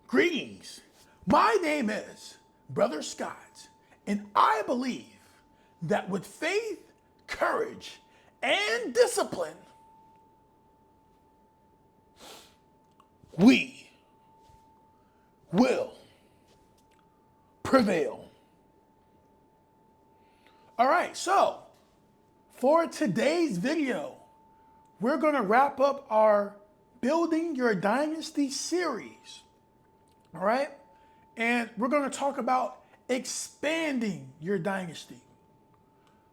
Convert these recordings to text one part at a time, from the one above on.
Greetings. My name is Brother Scott, and I believe that with faith, courage, and discipline, we will prevail. All right, so for today's video, we're going to wrap up our Building Your Dynasty series. All right? And we're going to talk about expanding your dynasty.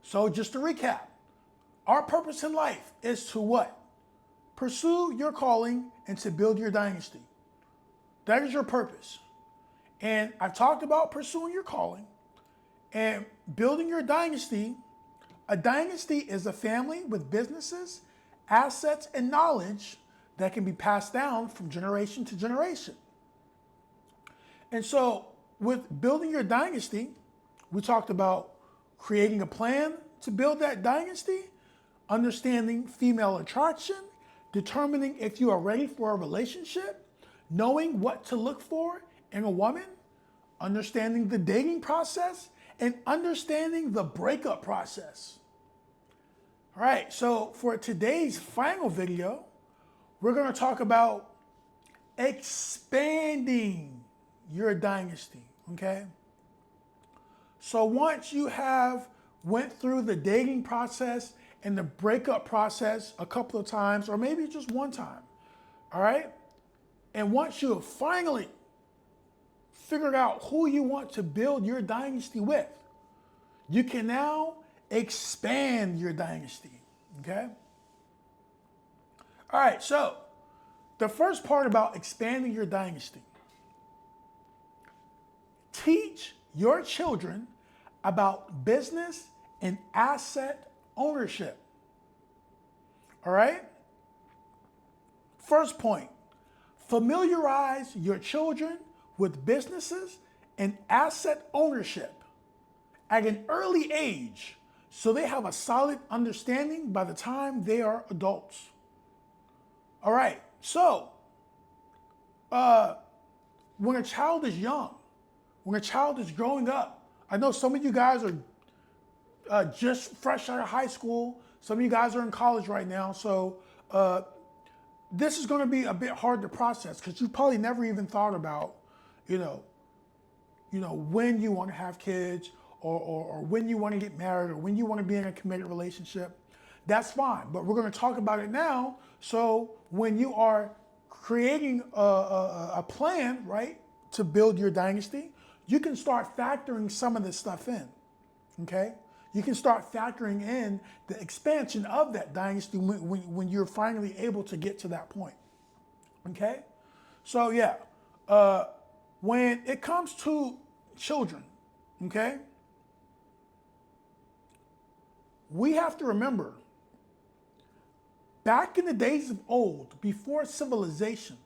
So just to recap, our purpose in life is to what? Pursue your calling and to build your dynasty. That is your purpose. And I've talked about pursuing your calling and building your dynasty. A dynasty is a family with businesses, assets, and knowledge that can be passed down from generation to generation. And so with building your dynasty, we talked about creating a plan to build that dynasty, understanding female attraction, determining if you are ready for a relationship, knowing what to look for in a woman, understanding the dating process, and understanding the breakup process. All right, so for today's final video, we're going to talk about expanding your dynasty, okay? So once you have went through the dating process and the breakup process a couple of times, or maybe just one time, all right? And once you have finally figured out who you want to build your dynasty with, you can now expand your dynasty, okay? All right, so the first part about expanding your dynasty. Teach your children about business and asset ownership. All right? First point, familiarize your children with businesses and asset ownership at an early age so they have a solid understanding by the time they are adults. All right, so when a child is young, when a child is growing up, I know some of you guys are just fresh out of high school. Some of you guys are in college right now. So this is going to be a bit hard to process because you probably never even thought about, when you want to have kids or when you want to get married or when you want to be in a committed relationship. That's fine. But we're going to talk about it now. So when you are creating a plan, right, to build your dynasty, you can start factoring some of this stuff in, okay? You can start factoring in the expansion of that dynasty when you're finally able to get to that point, okay? So yeah, when it comes to children, okay, we have to remember, back in the days of old, before civilization,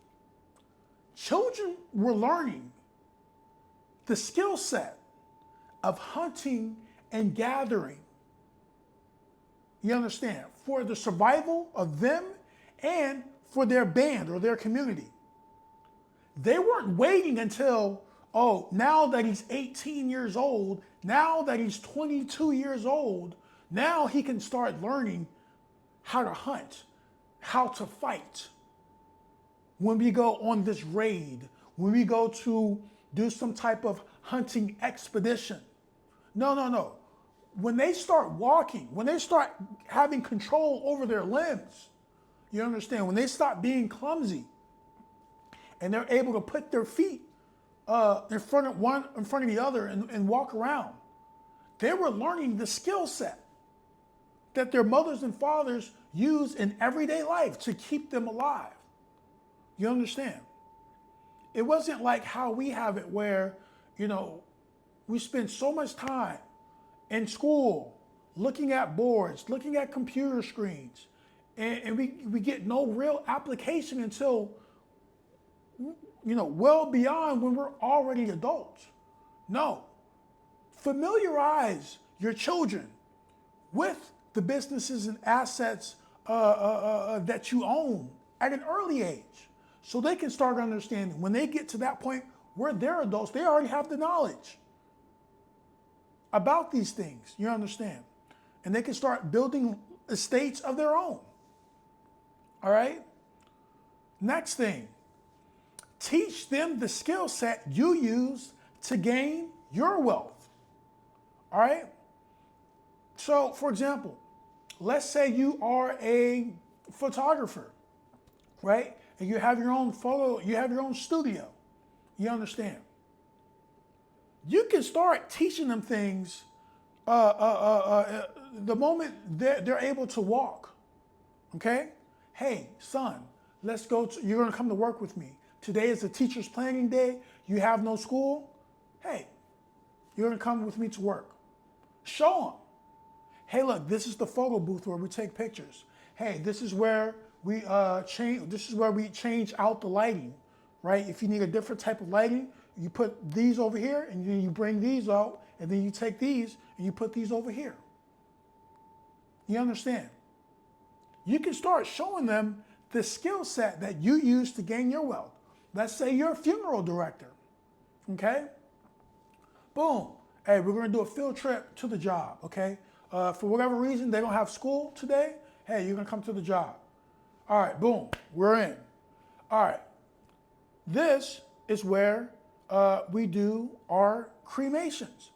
children were learning the skill set of hunting and gathering. You understand? For the survival of them and for their band or their community. They weren't waiting until, now that he's 18 years old, now that he's 22 years old, now he can start learning how to hunt, how to fight. When we go on this raid, when we go to do some type of hunting expedition. No. When they start walking, when they start having control over their limbs, you understand? When they stop being clumsy and they're able to put their feet in front of the other and walk around, they were learning the skill set that their mothers and fathers use in everyday life to keep them alive. You understand? It wasn't like how we have it where, we spend so much time in school looking at boards, looking at computer screens, and we get no real application until, well beyond when we're already adults. No. Familiarize your children with the businesses and assets that you own at an early age, so they can start understanding. When they get to that point where they're adults, they already have the knowledge about these things. You understand? And they can start building estates of their own. All right? Next thing, teach them the skill set you use to gain your wealth. All right? So, for example, let's say you are a photographer, right? And you have your own you have your own studio. You understand? You can start teaching them things the moment they're able to walk. Okay? Hey, son, you're going to come to work with me. Today is a teacher's planning day. You have no school. Hey, you're going to come with me to work. Show them. Hey, look, this is the photo booth where we take pictures. Hey, this is where we change out the lighting, right? If you need a different type of lighting, you put these over here, and then you bring these out, and then you take these and you put these over here. You understand? You can start showing them the skill set that you use to gain your wealth. Let's say you're a funeral director, okay? Boom. Hey, we're going to do a field trip to the job, okay? For whatever reason, they don't have school today. Hey, you're going to come to the job. All right, boom, we're in. All right, this is where we do our cremations.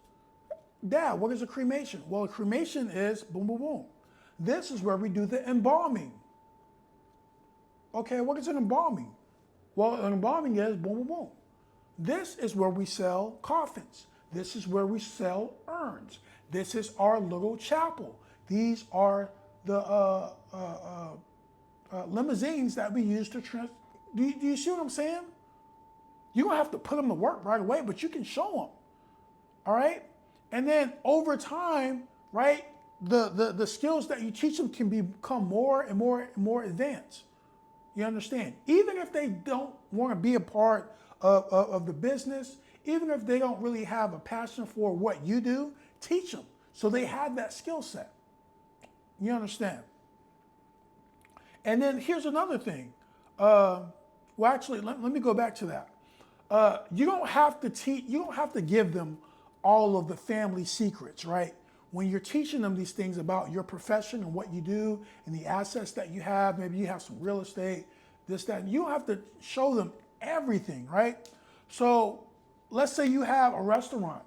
Dad, what is a cremation? Well, a cremation is boom, boom, boom. This is where we do the embalming. Okay, what is an embalming? Well, an embalming is boom, boom, boom. This is where we sell coffins. This is where we sell urns. This is our little chapel. These are the limousines that we use to do you see what I'm saying? You don't have to put them to work right away, but you can show them. All right? And then over time, right, the skills that you teach them can become more and more and more advanced. You understand? Even if they don't want to be a part of the business, even if they don't really have a passion for what you do, teach them so they have that skill set. You understand? And then here's another thing. Well, actually, let me go back to that. You don't have to give them all of the family secrets, right? When you're teaching them these things about your profession and what you do and the assets that you have, maybe you have some real estate, this, that, you don't have to show them everything, right? So let's say you have a restaurant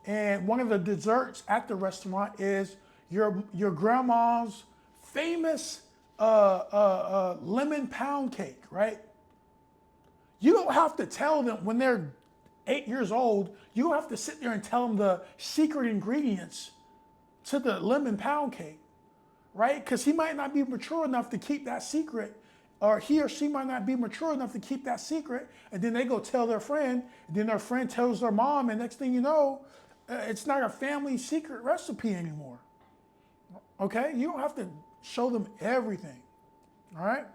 and one of the desserts at the restaurant is your grandma's famous lemon pound cake, right? You don't have to tell them when they're 8 years old, you don't have to sit there and tell them the secret ingredients to the lemon pound cake, right? Because he might not be mature enough to keep that secret, or he or she might not be mature enough to keep that secret, and then they go tell their friend, and then their friend tells their mom, and next thing you know, it's not a family secret recipe anymore. Okay? You don't have to show them everything. All right?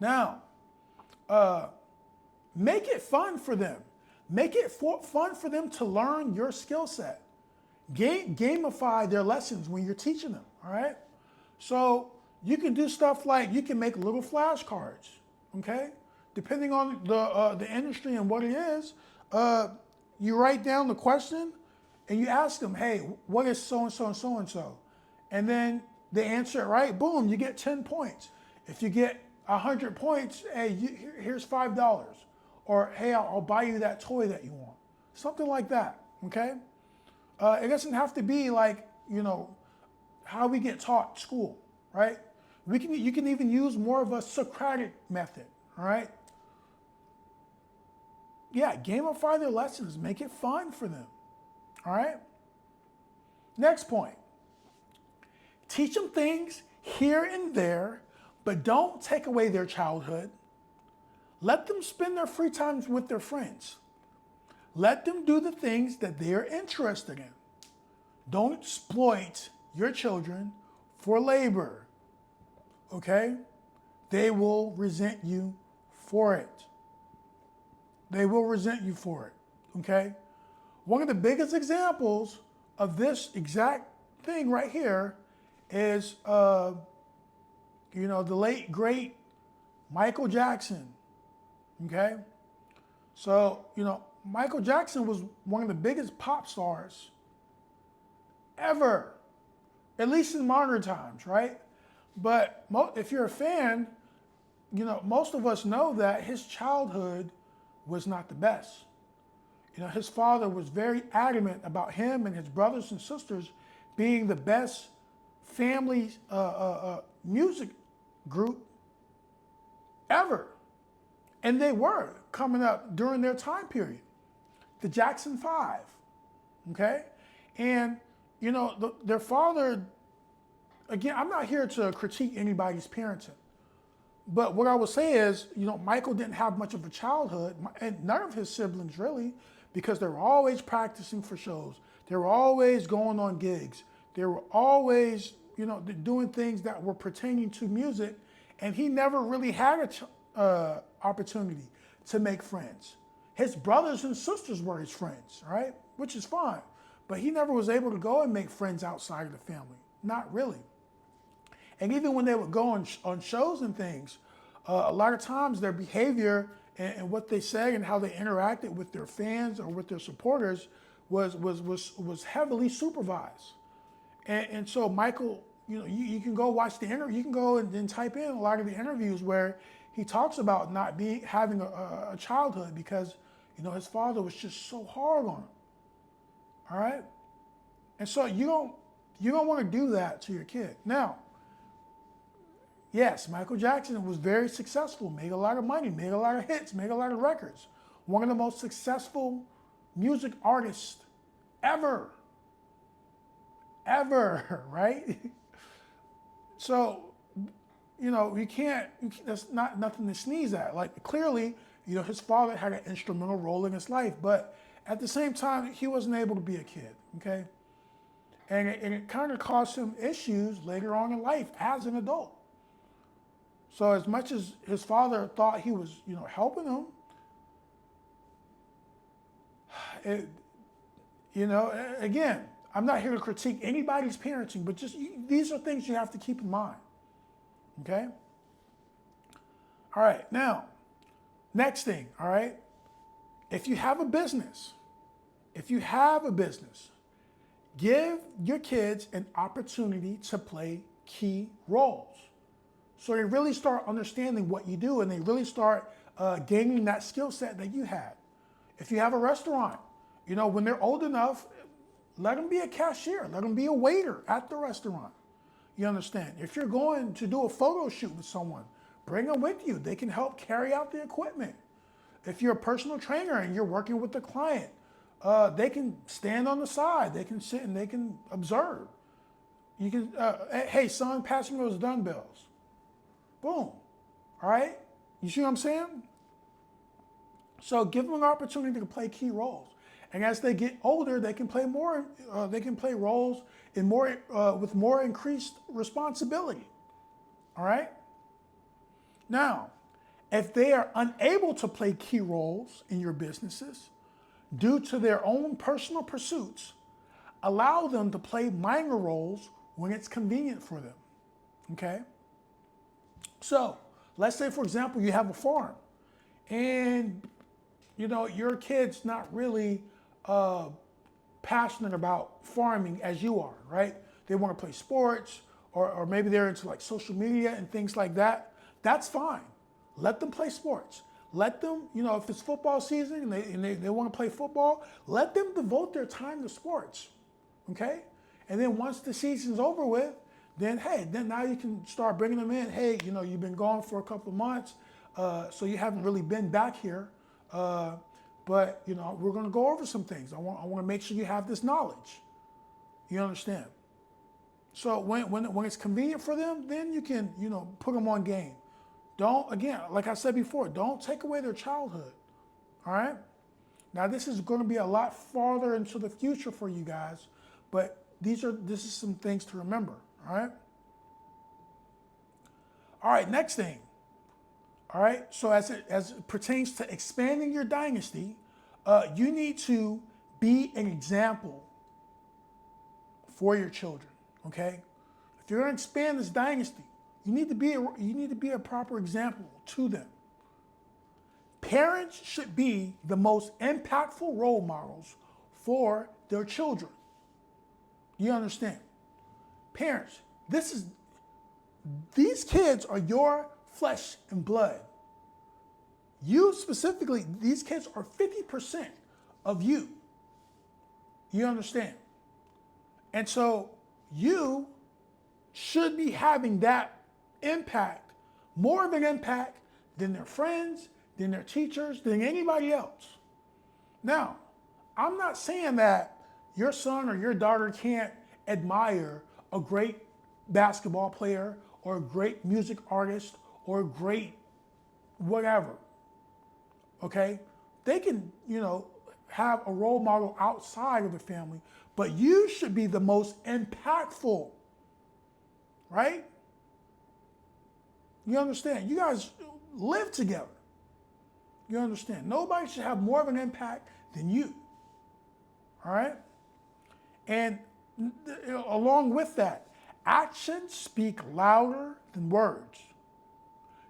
Now, make it fun for them. Make it fun for them to learn your skill set. Gamify their lessons when you're teaching them, all right? So you can do stuff like you can make little flashcards, okay? Depending on the industry and what it is, you write down the question and you ask them, hey, what is so-and-so and so-and-so? And then they answer it right, boom, you get 10 points. If you get 100 points, hey, here's $5. Or, hey, I'll buy you that toy that you want. Something like that, okay? It doesn't have to be like, how we get taught at school, right? You can even use more of a Socratic method, all right? Yeah, gamify their lessons. Make it fun for them, all right? Next point. Teach them things here and there, but don't take away their childhood. Let them spend their free times with their friends. Let them do the things that they are interested in. Don't exploit your children for labor, okay? They will resent you for it. They will resent you for it, okay? One of the biggest examples of this exact thing right here is, the late, great Michael Jackson, okay? So, Michael Jackson was one of the biggest pop stars ever, at least in modern times, right? But if you're a fan, most of us know that his childhood was not the best. His father was very adamant about him and his brothers and sisters being the best family music group ever. And they were coming up during their time period, the Jackson Five, okay? And, their father, again, I'm not here to critique anybody's parenting. But what I would say is, Michael didn't have much of a childhood, and none of his siblings really, because they were always practicing for shows. They were always going on gigs. They were always, doing things that were pertaining to music, and he never really had a opportunity to make friends. His brothers and sisters were his friends, right? Which is fine. But he never was able to go and make friends outside of the family. Not really. And even when they would go on shows and things, a lot of times their behavior and what they said and how they interacted with their fans or with their supporters was heavily supervised. And so Michael, you can go watch the interview. You can go and then type in a lot of the interviews where he talks about not having a childhood because his father was just so hard on him. All right, and so you don't want to do that to your kid. Now, yes, Michael Jackson was very successful, made a lot of money, made a lot of hits, made a lot of records. One of the most successful music artists ever, right? So, that's not nothing to sneeze at. Like, clearly, his father had an instrumental role in his life, but at the same time, he wasn't able to be a kid, okay? And it kind of caused him issues later on in life as an adult. So as much as his father thought he was, helping him, again, I'm not here to critique anybody's parenting, but these are things you have to keep in mind, okay? All right, now, next thing, all right? If you have a business, give your kids an opportunity to play key roles. So they really start understanding what you do and they really start gaining that skill set that you had. If you have a restaurant, when they're old enough, let them be a cashier, let them be a waiter at the restaurant. You understand? If you're going to do a photo shoot with someone, bring them with you. They can help carry out the equipment. If you're a personal trainer and you're working with the client, they can stand on the side. They can sit and they can observe. You can, hey son, pass me those dumbbells. Boom. All right? You see what I'm saying? So give them an opportunity to play key roles. And as they get older, they can play more. They can play roles in more with more increased responsibility. All right? Now, if they are unable to play key roles in your businesses due to their own personal pursuits, allow them to play minor roles when it's convenient for them. Okay? So, let's say, for example, you have a farm and your kid's not really passionate about farming as you are, right? They want to play sports or maybe they're into like social media and things like that. That's fine. Let them play sports. Let them, if it's football season and they want to play football, let them devote their time to sports, okay? And then once the season's over with, then now you can start bringing them in. Hey, you've been gone for a couple of months, so you haven't really been back here. But we're going to go over some things. I want to make sure you have this knowledge. You understand? So when it's convenient for them, then you can put them on game. Don't, again, like I said before, don't take away their childhood. All right? Now this is going to be a lot farther into the future for you guys, but this is some things to remember. All right? All right, next thing. All right, so as it pertains to expanding your dynasty, you need to be an example for your children, okay? If you're going to expand this dynasty, You need to be a proper example to them. Parents should be the most impactful role models for their children. You understand? Parents, these kids are your flesh and blood. You specifically, these kids are 50% of you. You understand? And so you should be having that impact, more of an impact than their friends, than their teachers, than anybody else. Now, I'm not saying that your son or your daughter can't admire a great basketball player or a great music artist or a great whatever. Okay? They can, have a role model outside of the family, but you should be the most impactful, right? You understand? You guys live together. You understand? Nobody should have more of an impact than you. All right? And along with that, actions speak louder than words.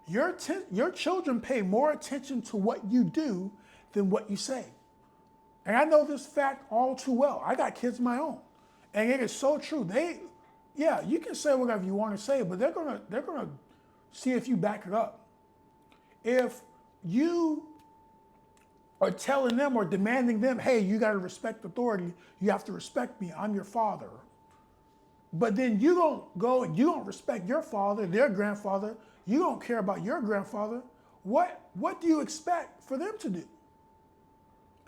Your children pay more attention to what you do than what you say. And I know this fact all too well. I got kids of my own. And it is so true. You can say whatever you want to say, but they're gonna see if you back it up. If you are telling them or demanding them, hey, you got to respect authority, you have to respect me, I'm your father. But then you don't respect your father, their grandfather, you don't care about your grandfather, what do you expect for them to do?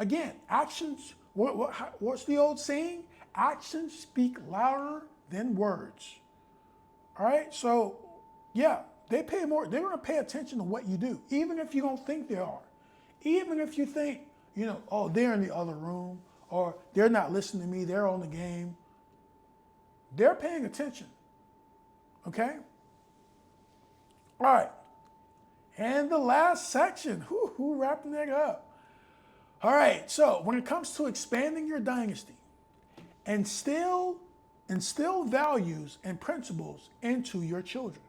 Again, actions, what's the old saying? Actions speak louder than words. All right, so yeah, they're gonna pay attention to what you do, even if you don't think they are. Even if you think, oh, they're in the other room, or they're not listening to me, they're on the game. They're paying attention, okay? All right, and the last section, who wrapping that up? All right, so when it comes to expanding your dynasty, instill values and principles into your children.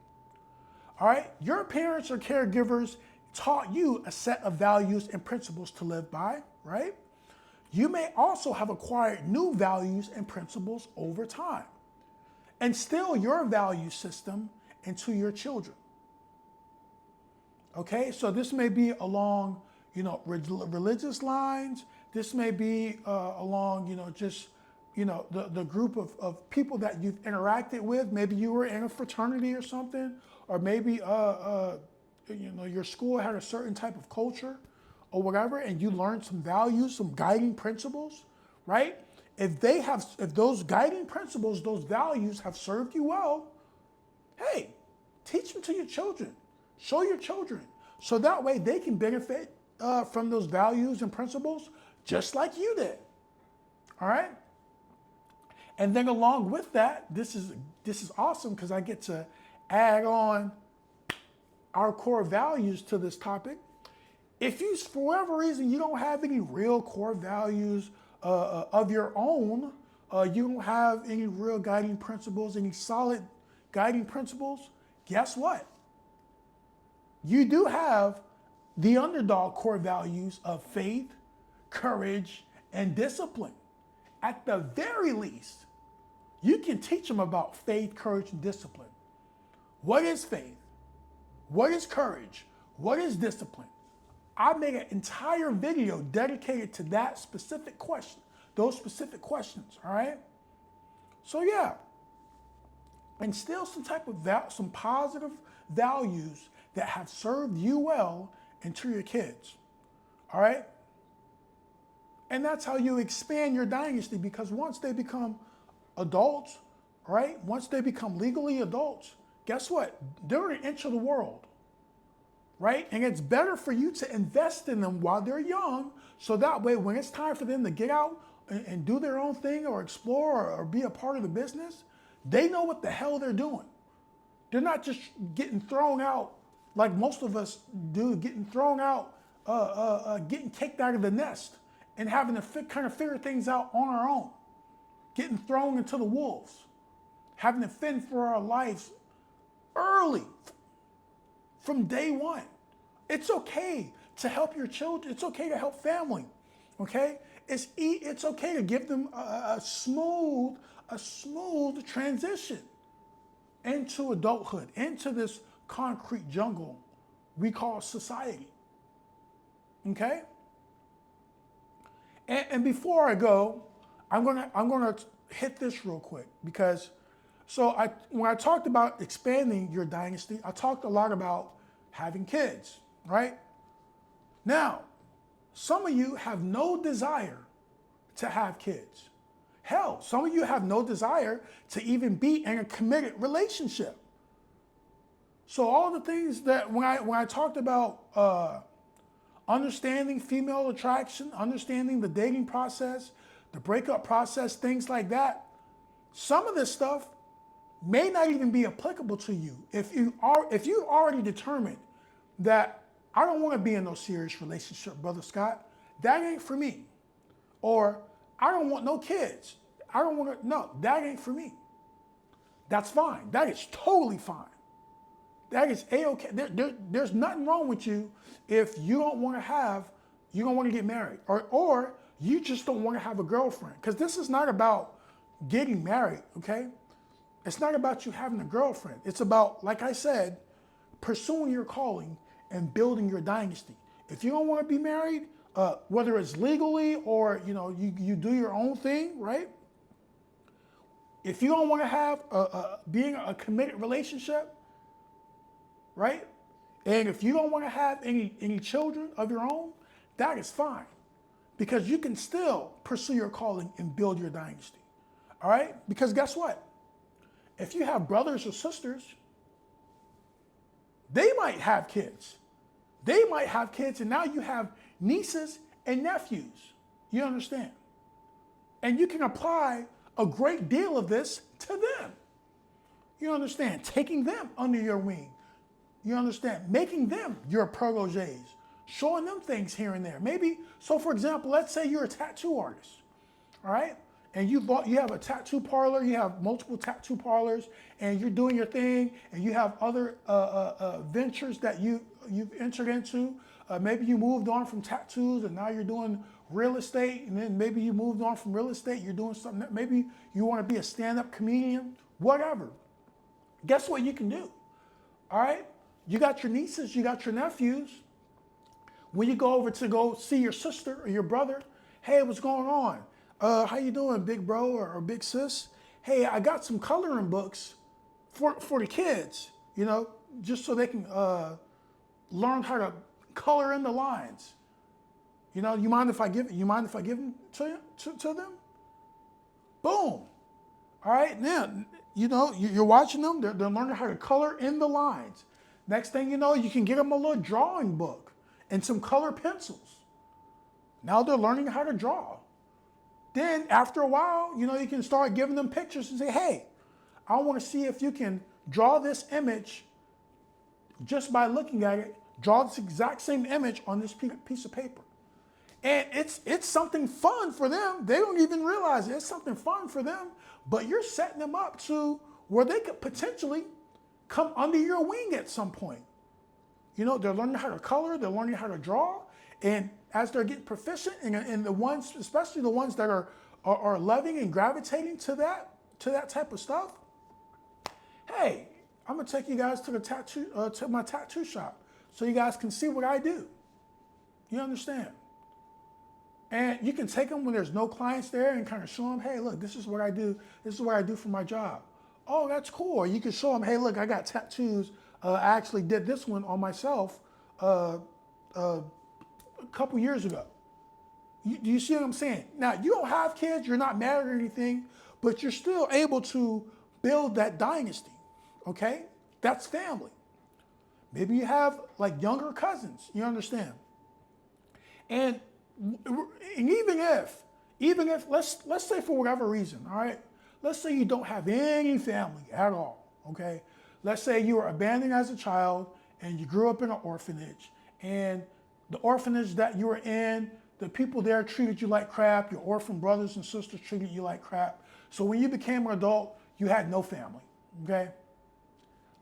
All right, your parents or caregivers taught you a set of values and principles to live by, right? You may also have acquired new values and principles over time. Instill your value system into your children. Okay, so this may be along, religious lines. This may be along, the group of people that you've interacted with. Maybe you were in a fraternity or something, or maybe your school had a certain type of culture or whatever, and you learned some values, some guiding principles, right? If those guiding principles, those values have served you well, hey, teach them to your children. Show your children. So that way they can benefit from those values and principles just like you did. All right? And then along with that, this is awesome because I get to add on our core values to this topic. If you, for whatever reason, you don't have any real core values of your own, you don't have any real guiding principles, any solid guiding principles, guess what? You do have the underdog core values of faith, courage, and discipline. At the very least, you can teach them about faith, courage, and discipline. What is faith? What is courage? What is discipline? I made an entire video dedicated to that specific question, those specific questions, all right? So yeah, instill some positive values that have served you well into your kids, all right? And that's how you expand your dynasty, because once they become adults, right? Once they become legally adults, guess what? They're an inch of the world, right? And it's better for you to invest in them while they're young, so that way when it's time for them to get out and do their own thing or explore or be a part of the business, they know what the hell they're doing. They're not just getting thrown out like most of us do, getting thrown out, getting kicked out of the nest and having to kind of figure things out on our own, getting thrown into the wolves, having to fend for our lives early from day one. It's okay to help your children. It's okay to help family. Okay? It's okay to give them a smooth transition into adulthood, into this concrete jungle we call society. Okay? And before I go, I'm gonna hit this real quick because when I talked about expanding your dynasty, I talked a lot about having kids, right? Now, some of you have no desire to have kids. Hell, some of you have no desire to even be in a committed relationship. So all the things that when I talked about understanding female attraction, understanding the dating process, the breakup process, things like that, some of this stuff may not even be applicable to you if you already determined that I don't want to be in no serious relationship, Brother Scott. That ain't for me. Or I don't want no kids. I don't want to, no, that ain't for me. That's fine. That is totally fine. That is A-okay. There's nothing wrong with you if you don't want to get married. Or you just don't want to have a girlfriend. Because this is not about getting married, okay? It's not about you having a girlfriend. It's about, like I said, pursuing your calling and building your dynasty. If you don't want to be married, whether it's legally or you do your own thing, right? If you don't want to have being a committed relationship, right? And if you don't want to have any children of your own, that is fine, because you can still pursue your calling and build your dynasty. All right? Because guess what? If you have brothers or sisters, they might have kids. They might have kids, and now you have nieces and nephews. You understand? And you can apply a great deal of this to them. You understand? Taking them under your wing. You understand? Making them your proteges. Showing them things here and there. Maybe, so for example, let's say you're a tattoo artist. All right? And you have a tattoo parlor, you have multiple tattoo parlors, and you're doing your thing, and you have other ventures that you've entered into. Maybe you moved on from tattoos, and now you're doing real estate, and then maybe you moved on from real estate, you're doing something. Maybe you want to be a stand-up comedian, whatever. Guess what you can do? All right? You got your nieces, you got your nephews. When you go over to go see your sister or your brother, hey, what's going on? How you doing, big bro or big sis? Hey, I got some coloring books for the kids, just so they can learn how to color in the lines. You mind if I give them to them? Boom. All right, now, you're watching them, they're learning how to color in the lines. Next thing you know, you can get them a little drawing book and some color pencils. Now they're learning how to draw. Then after a while, you can start giving them pictures and say, hey, I want to see if you can draw this image just by looking at it. Draw this exact same image on this piece of paper. And it's something fun for them. They don't even realize it. It's something fun for them, but you're setting them up to where they could potentially come under your wing at some point. They're learning how to color, they're learning how to draw, and as they're getting proficient, and the ones, especially the ones that are loving and gravitating to that type of stuff, hey, I'm gonna take you guys to my tattoo shop so you guys can see what I do. You understand? And you can take them when there's no clients there and kind of show them, hey, look, this is what I do. This is what I do for my job. Oh, that's cool. Or you can show them, hey, look, I got tattoos. I actually did this one on myself a couple years ago. Do you see what I'm saying? Now, you don't have kids, you're not married or anything, but you're still able to build that dynasty, okay? That's family. Maybe you have like younger cousins, you understand? And even if let's say for whatever reason, all right, let's say you don't have any family at all, okay? Let's say you were abandoned as a child and you grew up in an orphanage, and the orphanage that you were in, the people there treated you like crap, your orphan brothers and sisters treated you like crap. So when you became an adult, you had no family, okay?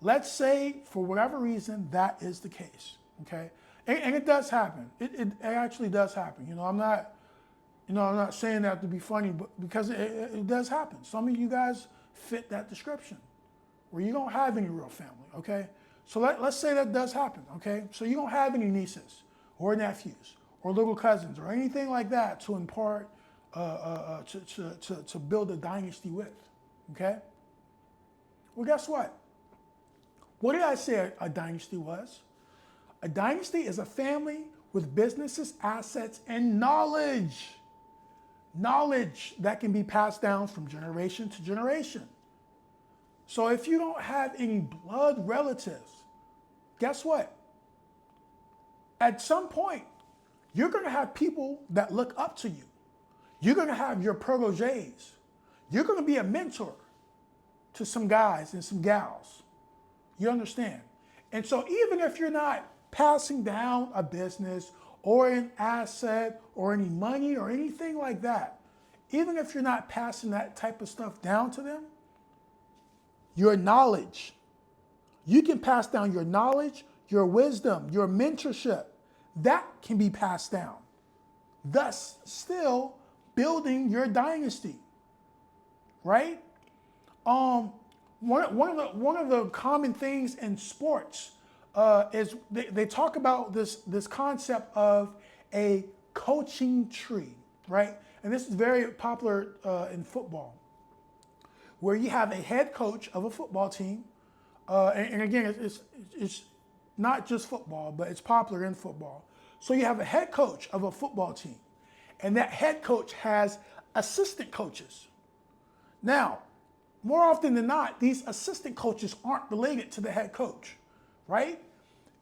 Let's say for whatever reason that is the case, okay? And it does happen. It actually does happen. I'm not saying that to be funny, but because it does happen. Some of you guys fit that description where you don't have any real family, okay? So let's say that does happen, okay? So you don't have any nieces or nephews or little cousins or anything like that to impart, to build a dynasty with, okay? Well, guess what? What did I say a dynasty was? A dynasty is a family with businesses, assets, and knowledge. Knowledge that can be passed down from generation to generation. So if you don't have any blood relatives, guess what? At some point, you're going to have people that look up to you. You're going to have your proteges. You're going to be a mentor to some guys and some gals. You understand? And so even if you're not passing down a business or an asset or any money or anything like that, even if you're not passing that type of stuff down to them, your knowledge, you can pass down your knowledge, your wisdom, your mentorship. That can be passed down. Thus, still building your dynasty, right? One of the common things in sports is they talk about this concept of a coaching tree, right? And this is very popular in football, where you have a head coach of a football team, and again, it's not just football, but it's popular in football. So you have a head coach of a football team, and that head coach has assistant coaches. Now, more often than not, these assistant coaches aren't related to the head coach, right?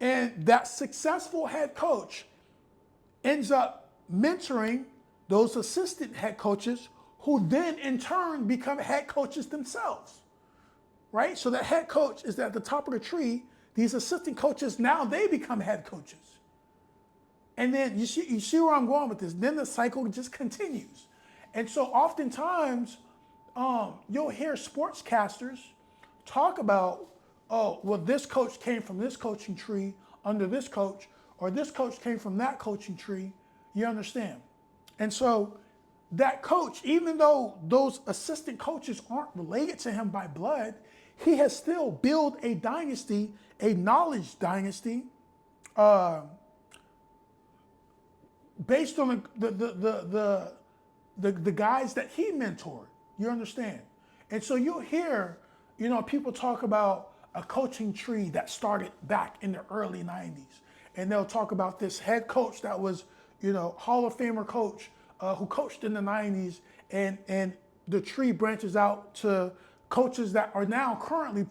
And that successful head coach ends up mentoring those assistant head coaches who then in turn become head coaches themselves, right? So the head coach is at the top of the tree. These assistant coaches, now they become head coaches. And then you see where I'm going with this. Then the cycle just continues. And so oftentimes, you'll hear sportscasters talk about, oh, well, this coach came from this coaching tree under this coach, or this coach came from that coaching tree. You understand? And so that coach, even though those assistant coaches aren't related to him by blood, he has still built a dynasty, a knowledge dynasty, based on the guys that he mentored. You understand? And so you'll hear, people talk about a coaching tree that started back in the early 90s. And they'll talk about this head coach that was, Hall of Famer coach who coached in the 90s. And the tree branches out to coaches that are now currently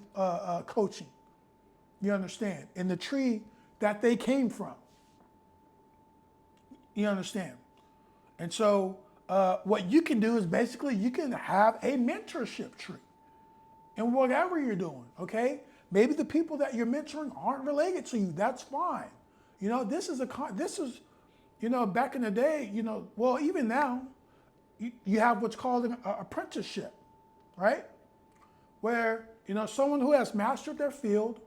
coaching. You understand? And the tree that they came from. You understand? And so what you can do is basically you can have a mentorship tree in whatever you're doing, okay? Maybe the people that you're mentoring aren't related to you. That's fine. This is back in the day, well, even now, you have what's called an apprenticeship, right? Where, someone who has mastered their field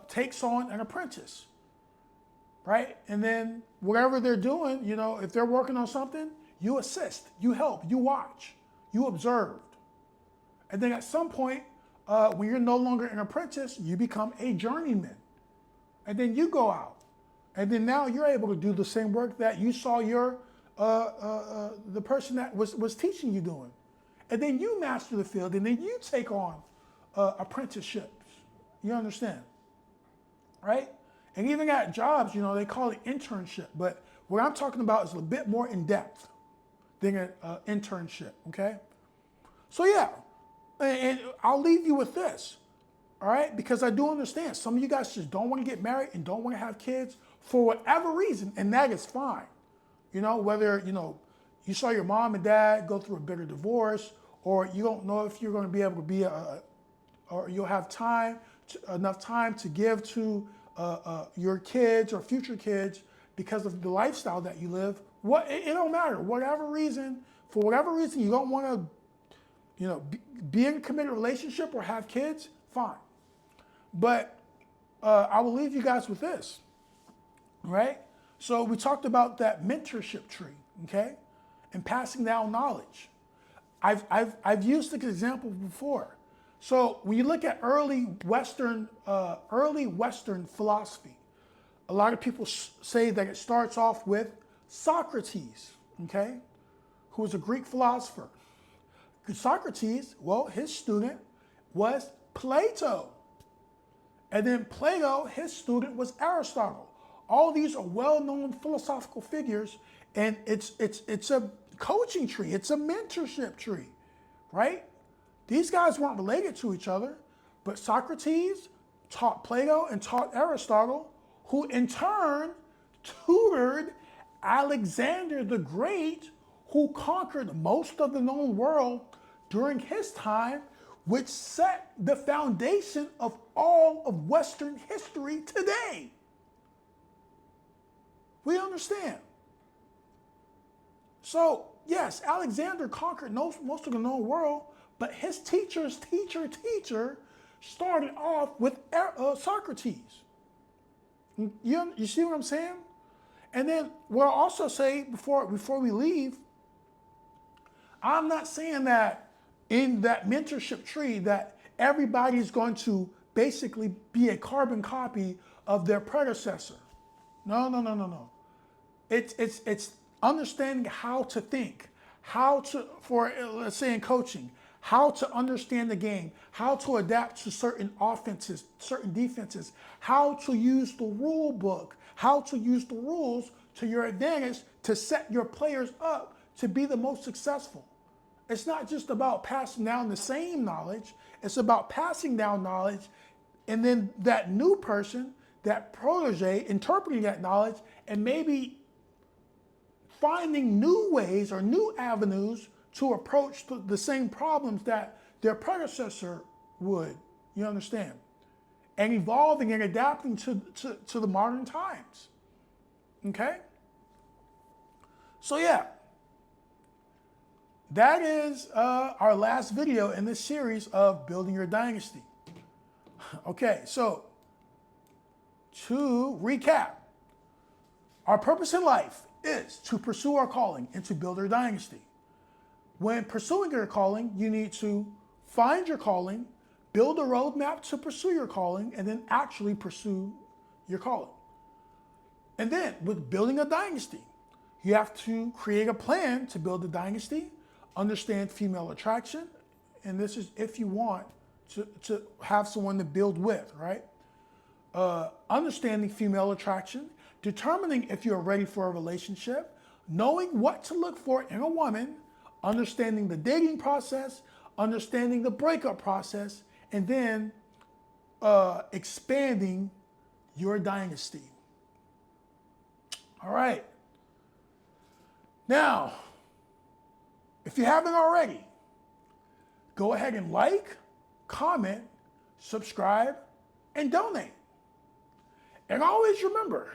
takes on an apprentice, right? And then whatever they're doing, if they're working on something, you assist, you help, you watch, you observed. And then at some point, when you're no longer an apprentice, you become a journeyman. And then you go out. And then now you're able to do the same work that you saw the person that was teaching you doing. And then you master the field, and then you take on apprenticeships. You understand? Right? And even at jobs, they call it internship. But what I'm talking about is a bit more in depth than an internship, okay? So yeah, and I'll leave you with this, all right? Because I do understand some of you guys just don't want to get married and don't want to have kids for whatever reason, and that is fine. Whether, you saw your mom and dad go through a bitter divorce, or you don't know if you're going to be able to be or you'll have enough time to give to your kids or future kids because of the lifestyle that you live. It don't matter. For whatever reason, you don't want to, be in a committed relationship or have kids, fine. But I will leave you guys with this, right? So we talked about that mentorship tree, okay, and passing down knowledge. I've used this example before. So when you look at early Western philosophy, a lot of people say that it starts off with Socrates, okay, who was a Greek philosopher. Socrates, well, his student was Plato. And then Plato, his student was Aristotle. All these are well-known philosophical figures, and it's a coaching tree, it's a mentorship tree, right? These guys weren't related to each other, but Socrates taught Plato and taught Aristotle, who in turn tutored Alexander the Great, who conquered most of the known world during his time, which set the foundation of all of Western history today. We understand. So, yes, Alexander conquered most of the known world, but his teacher's teacher started off with Socrates. You see what I'm saying? And then what I'll also say before we leave, I'm not saying that in that mentorship tree that everybody's going to basically be a carbon copy of their predecessor. No. It's understanding how to think, let's say in coaching, how to understand the game, how to adapt to certain offenses, certain defenses, how to use the rule book, how to use the rules to your advantage to set your players up to be the most successful. It's not just about passing down the same knowledge, it's about passing down knowledge and then that new person, that protege, interpreting that knowledge and maybe finding new ways or new avenues to approach the same problems that their predecessor would. You understand? And evolving and adapting to the modern times. Okay? So yeah, that is our last video in this series of Building Your Dynasty. Okay, so to recap, our purpose in life is to pursue our calling and to build our dynasty. When pursuing your calling, you need to find your calling, build a roadmap to pursue your calling, and then actually pursue your calling. And then with building a dynasty, you have to create a plan to build a dynasty, understand female attraction, and this is if you want to have someone to build with, right? Understanding female attraction, determining if you're ready for a relationship, knowing what to look for in a woman, understanding the dating process, understanding the breakup process, and then expanding your dynasty. All right. Now, if you haven't already, go ahead and like, comment, subscribe, and donate. And always remember,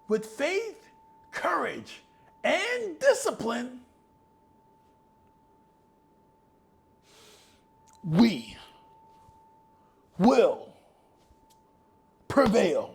with faith, courage, and discipline, we will prevail.